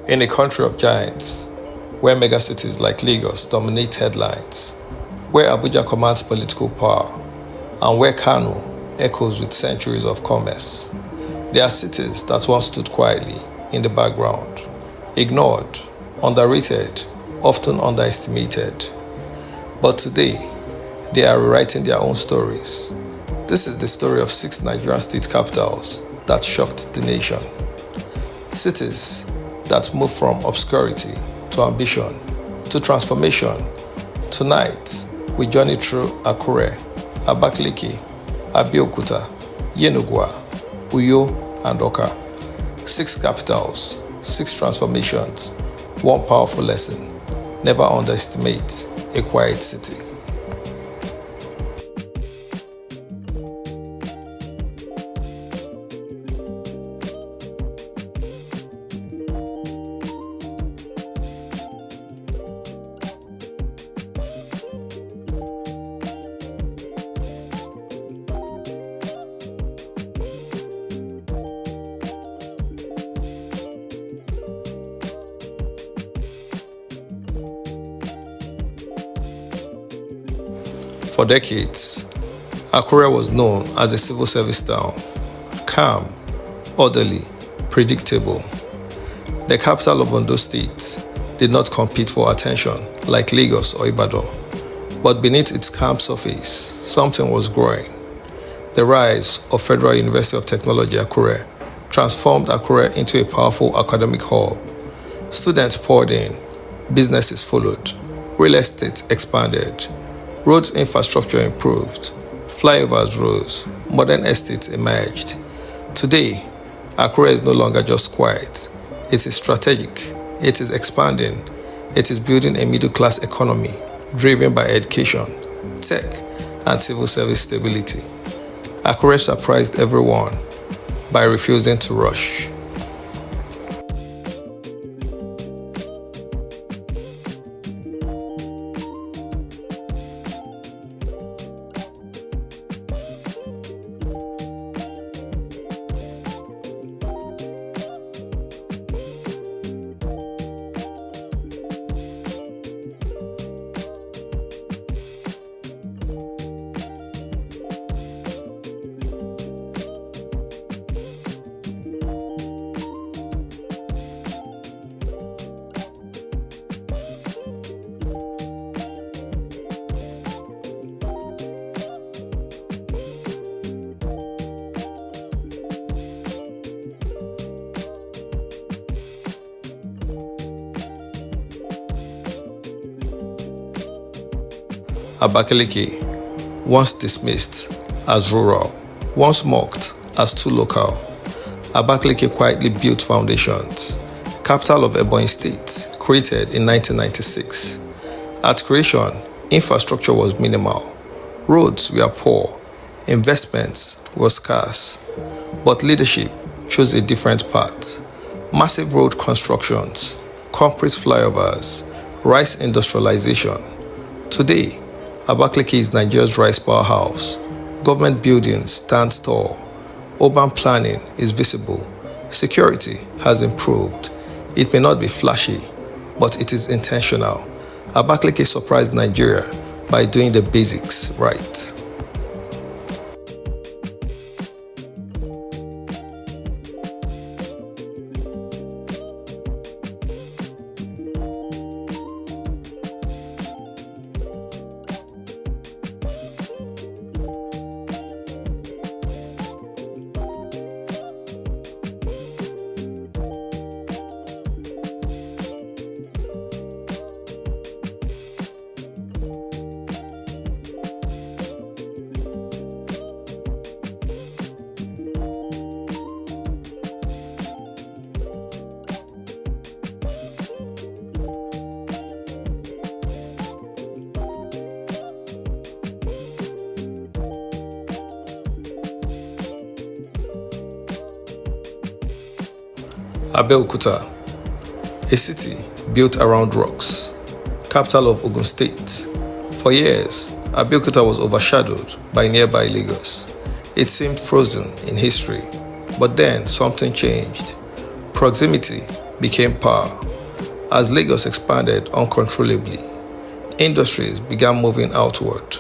In a country of giants, where megacities like Lagos dominate headlines, where Abuja commands political power, and where Kano echoes with centuries of commerce, there are cities that once stood quietly in the background, ignored, underrated, often underestimated. But today, they are rewriting their own stories. This is the story of 6 Nigerian state capitals that shocked the nation. Cities that moved from obscurity to ambition to transformation. Tonight, we journey through Akure, Abakaliki, Abeokuta, Yenagoa, Uyo, and Awka. 6 capitals, 6 transformations, one powerful lesson. Never underestimate a quiet city. For decades, Akure was known as a civil service town, calm, orderly, predictable. The capital of Ondo State did not compete for attention like Lagos or Ibadan, but beneath its calm surface, something was growing. The rise of Federal University of Technology Akure transformed Akure into a powerful academic hub. Students poured in, businesses followed, real estate expanded, roads infrastructure improved, flyovers rose, modern estates emerged. Today, Akure is no longer just quiet. It is strategic, it is expanding, it is building a middle-class economy driven by education, tech, and civil service stability. Akure surprised everyone by refusing to rush. Abakaliki, once dismissed as rural, once mocked as too local, Abakaliki quietly built foundations. Capital of Ebonyi State, created in 1996. At creation, infrastructure was minimal. Roads were poor. Investments were scarce. But leadership chose a different path. Massive road constructions, concrete flyovers, rice industrialization. Today, Abakaliki is Nigeria's rice powerhouse. Government buildings stand tall. Urban planning is visible. Security has improved. It may not be flashy, but it is intentional. Abakaliki surprised Nigeria by doing the basics right. Abeokuta, a city built around rocks, capital of Ogun State. For years, Abeokuta was overshadowed by nearby Lagos. It seemed frozen in history, but then something changed. Proximity became power. As Lagos expanded uncontrollably, industries began moving outward.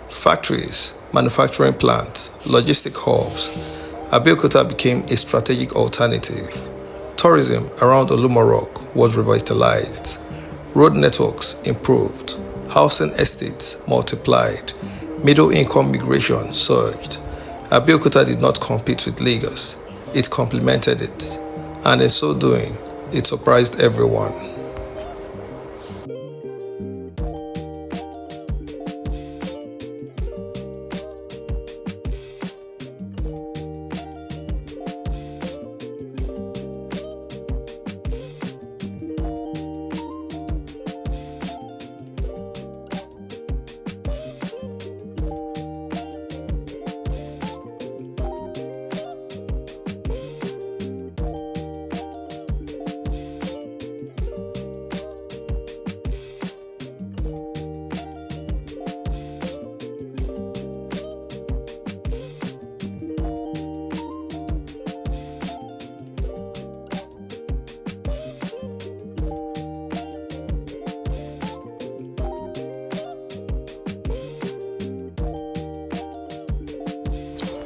Factories, manufacturing plants, logistic hubs. Abeokuta became a strategic alternative. Tourism around Olumorok was revitalized. Road networks improved. Housing estates multiplied. Middle-income migration surged. Abeokuta did not compete with Lagos. It complemented it. And in so doing, it surprised everyone.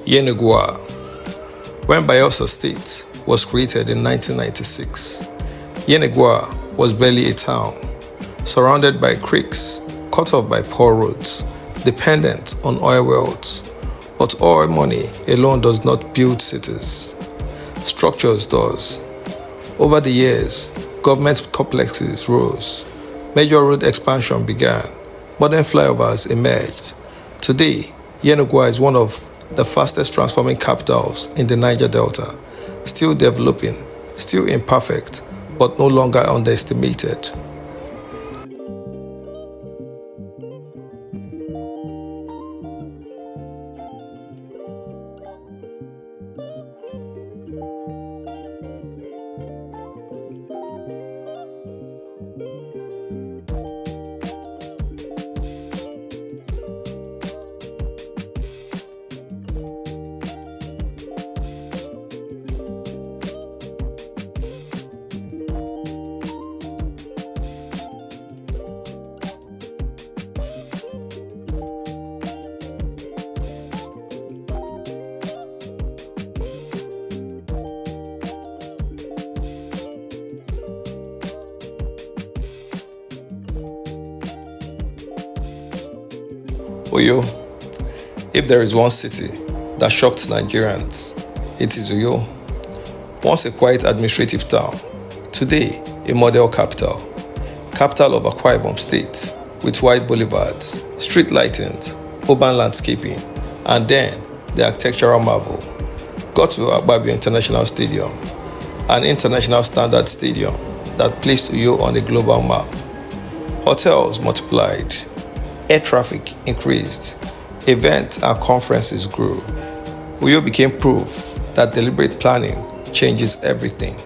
Yenagoa. When Bayelsa State was created in 1996, Yenagoa was barely a town, surrounded by creeks, cut off by poor roads, dependent on oil wells. But oil money alone does not build cities. Structures does. Over the years, government complexes rose. Major road expansion began. Modern flyovers emerged. Today, Yenagoa is one of the fastest transforming capitals in the Niger Delta, still developing, still imperfect, but no longer underestimated. Uyo, if there is one city that shocked Nigerians, it is Uyo. Once a quiet administrative town, today a model capital, capital of Akwa Ibom State, with wide boulevards, street lightings, urban landscaping, and then the architectural marvel. Got to Abakaliki International Stadium, an international standard stadium that placed Uyo on a global map. Hotels multiplied. Air traffic increased, events and conferences grew. Uyo became proof that deliberate planning changes everything.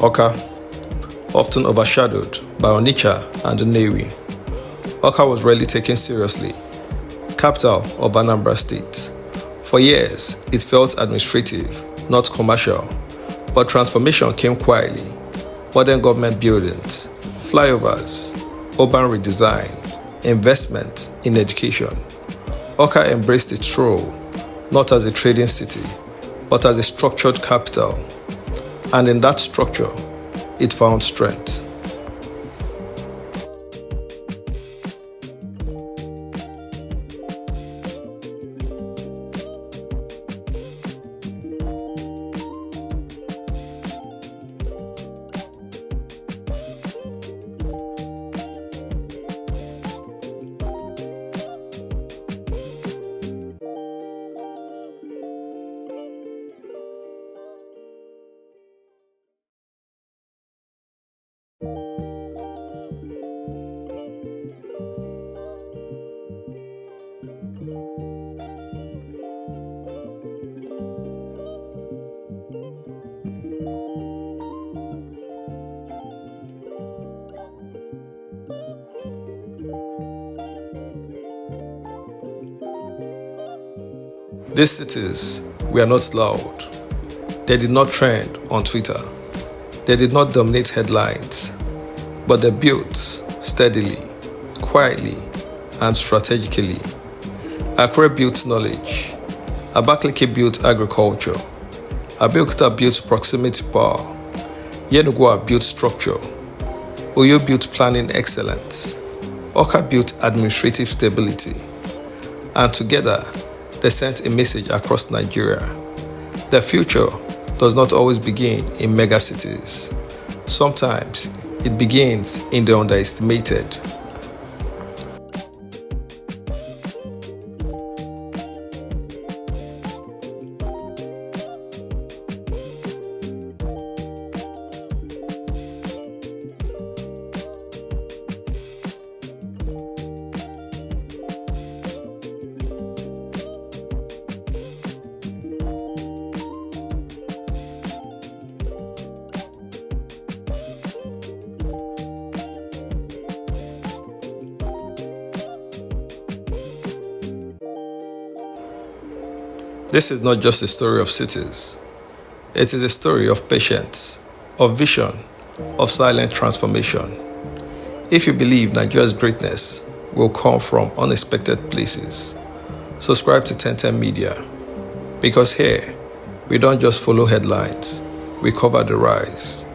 Awka, often overshadowed by Onitsha and Nnewi. Awka was rarely taken seriously. Capital of Anambra State. For years, it felt administrative, not commercial. But transformation came quietly. Modern government buildings, flyovers, urban redesign, investment in education. Awka embraced its role, not as a trading city, but as a structured capital. And in that structure, it found strength. These cities were not loud. They did not trend on Twitter. They did not dominate headlines, but they built steadily, quietly, and strategically. Akure built knowledge. Abakaliki built agriculture. Abeokuta built proximity power. Yenagoa built structure. Oyo built planning excellence. Awka built administrative stability. And together, they sent a message across Nigeria. The future does not always begin in megacities. Sometimes it begins in the underestimated. This is not just a story of cities. It is a story of patience, of vision, of silent transformation. If you believe Nigeria's greatness will come from unexpected places, subscribe to Ten10 Media. Because here, we don't just follow headlines, we cover the rise.